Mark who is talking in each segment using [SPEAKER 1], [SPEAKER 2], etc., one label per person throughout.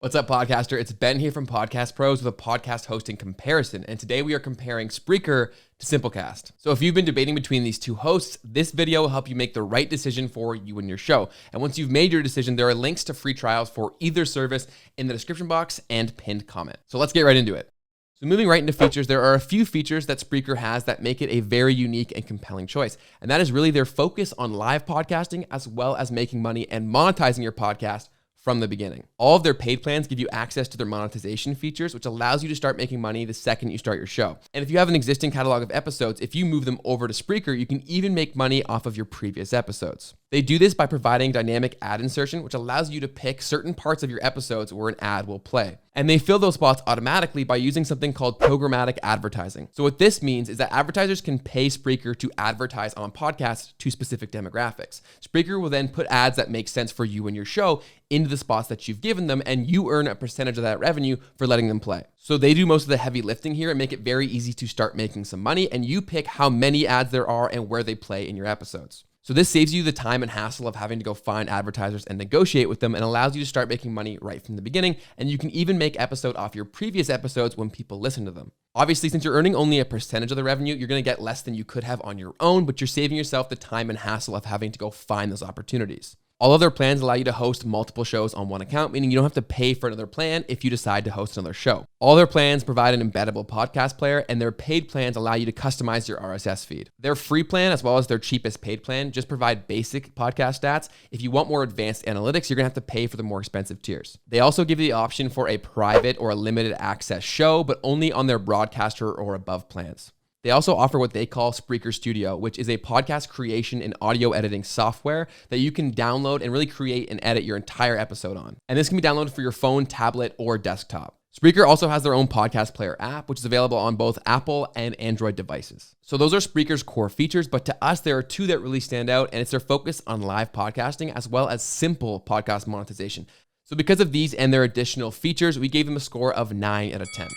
[SPEAKER 1] What's up, podcaster? It's Ben here from Podcast Pros with a podcast hosting comparison, and today we are comparing Spreaker to Simplecast. So if you've been debating between these two hosts, this video will help you make the right decision for you and your show. And once you've made your decision, there are links to free trials for either service in the description box and pinned comment. So let's get right into it. So moving right into features, there are a few features that Spreaker has that make it a very unique and compelling choice. And that is really their focus on live podcasting as well as making money and monetizing your podcast from the beginning. All of their paid plans give you access to their monetization features, which allows you to start making money the second you start your show. And if you have an existing catalog of episodes, if you move them over to Spreaker, you can even make money off of your previous episodes. They do this by providing dynamic ad insertion, which allows you to pick certain parts of your episodes where an ad will play. And they fill those spots automatically by using something called programmatic advertising. So what this means is that advertisers can pay Spreaker to advertise on podcasts to specific demographics. Spreaker will then put ads that make sense for you and your show into the spots that you've given them, and you earn a percentage of that revenue for letting them play. So they do most of the heavy lifting here and make it very easy to start making some money, and you pick how many ads there are and where they play in your episodes. So this saves you the time and hassle of having to go find advertisers and negotiate with them, and allows you to start making money right from the beginning. And you can even make episode off your previous episodes when people listen to them. Obviously, since you're earning only a percentage of the revenue, you're going to get less than you could have on your own, but you're saving yourself the time and hassle of having to go find those opportunities. All of their plans allow you to host multiple shows on one account, meaning you don't have to pay for another plan if you decide to host another show. All their plans provide an embeddable podcast player, and their paid plans allow you to customize your RSS feed. Their free plan, as well as their cheapest paid plan, just provide basic podcast stats. If you want more advanced analytics, you're gonna have to pay for the more expensive tiers. They also give you the option for a private or a limited access show, but only on their broadcaster or above plans. They also offer what they call Spreaker Studio, which is a podcast creation and audio editing software that you can download and really create and edit your entire episode on. And this can be downloaded for your phone, tablet, or desktop. Spreaker also has their own podcast player app, which is available on both Apple and Android devices. So those are Spreaker's core features, but to us, there are two that really stand out, and it's their focus on live podcasting as well as simple podcast monetization. So because of these and their additional features, we gave them a score of 9 out of 10.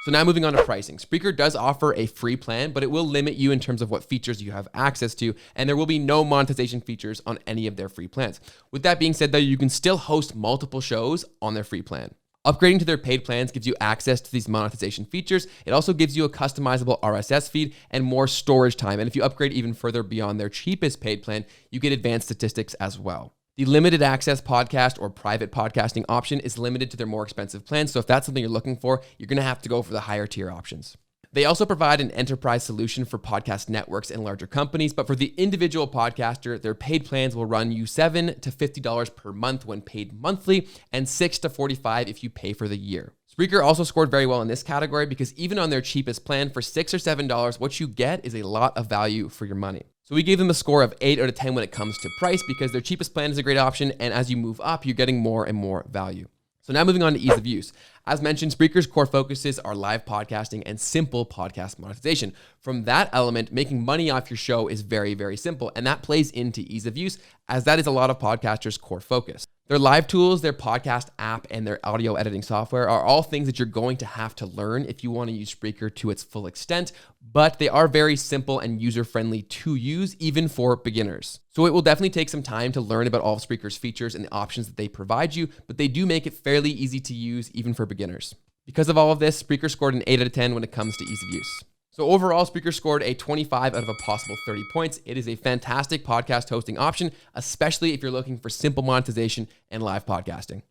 [SPEAKER 1] So now moving on to pricing. Spreaker does offer a free plan, but it will limit you in terms of what features you have access to, and there will be no monetization features on any of their free plans. With that being said, though, you can still host multiple shows on their free plan. Upgrading to their paid plans gives you access to these monetization features. It also gives you a customizable RSS feed and more storage time. And if you upgrade even further beyond their cheapest paid plan, you get advanced statistics as well. The limited access podcast or private podcasting option is limited to their more expensive plans. So if that's something you're looking for, you're going to have to go for the higher tier options. They also provide an enterprise solution for podcast networks and larger companies, but for the individual podcaster, their paid plans will run you $7 to $50 per month when paid monthly, and $6 to $45 if you pay for the year. Spreaker also scored very well in this category because even on their cheapest plan for $6 or $7, what you get is a lot of value for your money. So we gave them a score of 8 out of 10 when it comes to price because their cheapest plan is a great option, and as you move up, you're getting more and more value. So now moving on to ease of use. As mentioned, Spreaker's core focuses are live podcasting and simple podcast monetization. From that element, making money off your show is very, very simple, and that plays into ease of use, as that is a lot of podcasters' core focus. Their live tools, their podcast app, and their audio editing software are all things that you're going to have to learn if you want to use Spreaker to its full extent, but they are very simple and user-friendly to use, even for beginners. So it will definitely take some time to learn about all of Spreaker's features and the options that they provide you, but they do make it fairly easy to use, even for beginners. Because of all of this, Spreaker scored an 8 out of 10 when it comes to ease of use. So overall, Spreaker scored a 25 out of a possible 30 points. It is a fantastic podcast hosting option, especially if you're looking for simple monetization and live podcasting.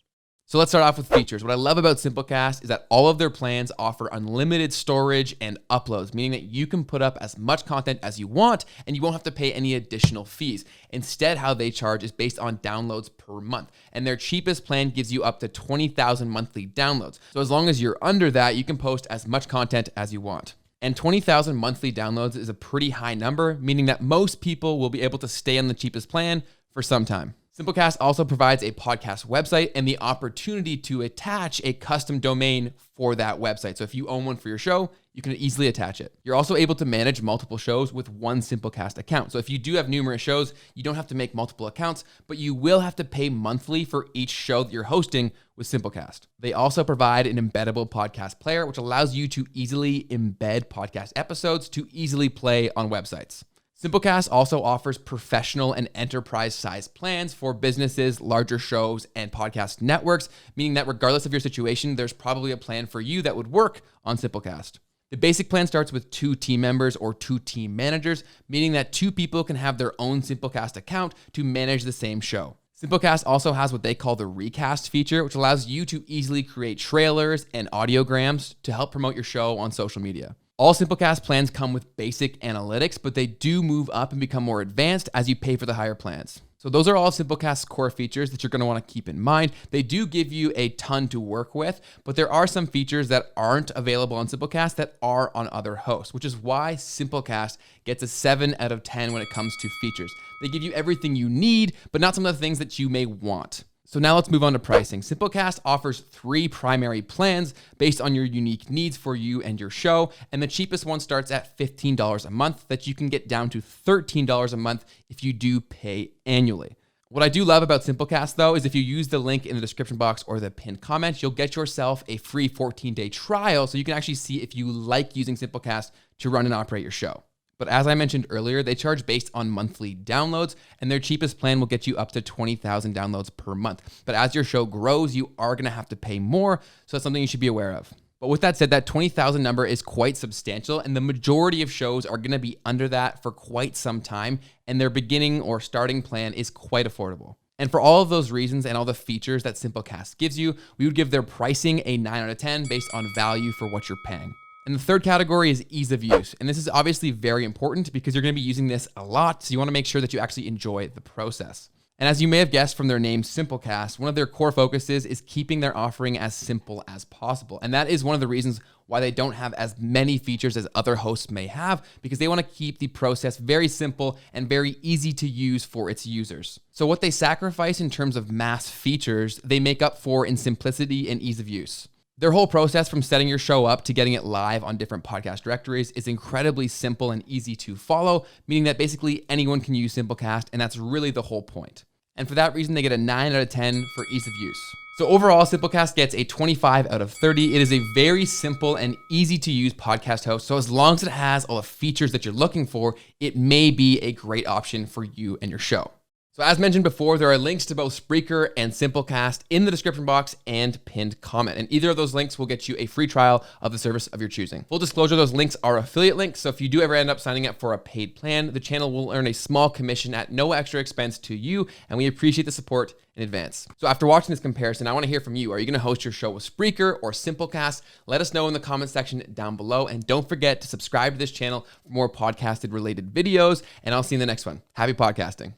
[SPEAKER 1] So let's start off with features. What I love about Simplecast is that all of their plans offer unlimited storage and uploads, meaning that you can put up as much content as you want and you won't have to pay any additional fees. Instead, how they charge is based on downloads per month, and their cheapest plan gives you up to 20,000 monthly downloads. So as long as you're under that, you can post as much content as you want. And 20,000 monthly downloads is a pretty high number, meaning that most people will be able to stay on the cheapest plan for some time. Simplecast also provides a podcast website and the opportunity to attach a custom domain for that website. So if you own one for your show, you can easily attach it. You're also able to manage multiple shows with one Simplecast account. So if you do have numerous shows, you don't have to make multiple accounts, but you will have to pay monthly for each show that you're hosting with Simplecast. They also provide an embeddable podcast player, which allows you to easily embed podcast episodes to easily play on websites. Simplecast also offers professional and enterprise-sized plans for businesses, larger shows, and podcast networks, meaning that regardless of your situation, there's probably a plan for you that would work on Simplecast. The basic plan starts with 2 team members or 2 team managers, meaning that 2 people can have their own Simplecast account to manage the same show. Simplecast also has what they call the recast feature, which allows you to easily create trailers and audiograms to help promote your show on social media. All Simplecast plans come with basic analytics, but they do move up and become more advanced as you pay for the higher plans. So those are all Simplecast's core features that you're going to want to keep in mind. They do give you a ton to work with, but there are some features that aren't available on Simplecast that are on other hosts, which is why Simplecast gets a 7 out of 10 when it comes to features. They give you everything you need, but not some of the things that you may want. So now let's move on to pricing. Simplecast offers 3 primary plans based on your unique needs for you and your show, and the cheapest one starts at $15 a month that you can get down to $13 a month if you do pay annually. What I do love about Simplecast though is if you use the link in the description box or the pinned comment, you'll get yourself a free 14-day trial so you can actually see if you like using Simplecast to run and operate your show. But as I mentioned earlier, they charge based on monthly downloads, and their cheapest plan will get you up to 20,000 downloads per month. But as your show grows, you are going to have to pay more, so that's something you should be aware of. But with that said, that 20,000 number is quite substantial, and the majority of shows are going to be under that for quite some time, and their beginning or starting plan is quite affordable. And for all of those reasons and all the features that Simplecast gives you, we would give their pricing a 9 out of 10 based on value for what you're paying. And the third category is ease of use. And this is obviously very important because you're going to be using this a lot. So you want to make sure that you actually enjoy the process. And as you may have guessed from their name, Simplecast, one of their core focuses is keeping their offering as simple as possible. And that is one of the reasons why they don't have as many features as other hosts may have, because they want to keep the process very simple and very easy to use for its users. So what they sacrifice in terms of mass features, they make up for in simplicity and ease of use. Their whole process from setting your show up to getting it live on different podcast directories is incredibly simple and easy to follow, meaning that basically anyone can use Simplecast, and that's really the whole point. And for that reason, they get a 9 out of 10 for ease of use. So overall, Simplecast gets a 25 out of 30. It is a very simple and easy to use podcast host. So as long as it has all the features that you're looking for, it may be a great option for you and your show. So as mentioned before, there are links to both Spreaker and Simplecast in the description box and pinned comment. And either of those links will get you a free trial of the service of your choosing. Full disclosure, those links are affiliate links. So if you do ever end up signing up for a paid plan, the channel will earn a small commission at no extra expense to you. And we appreciate the support in advance. So after watching this comparison, I want to hear from you. Are you going to host your show with Spreaker or Simplecast? Let us know in the comment section down below. And don't forget to subscribe to this channel for more podcasted related videos. And I'll see you in the next one. Happy podcasting.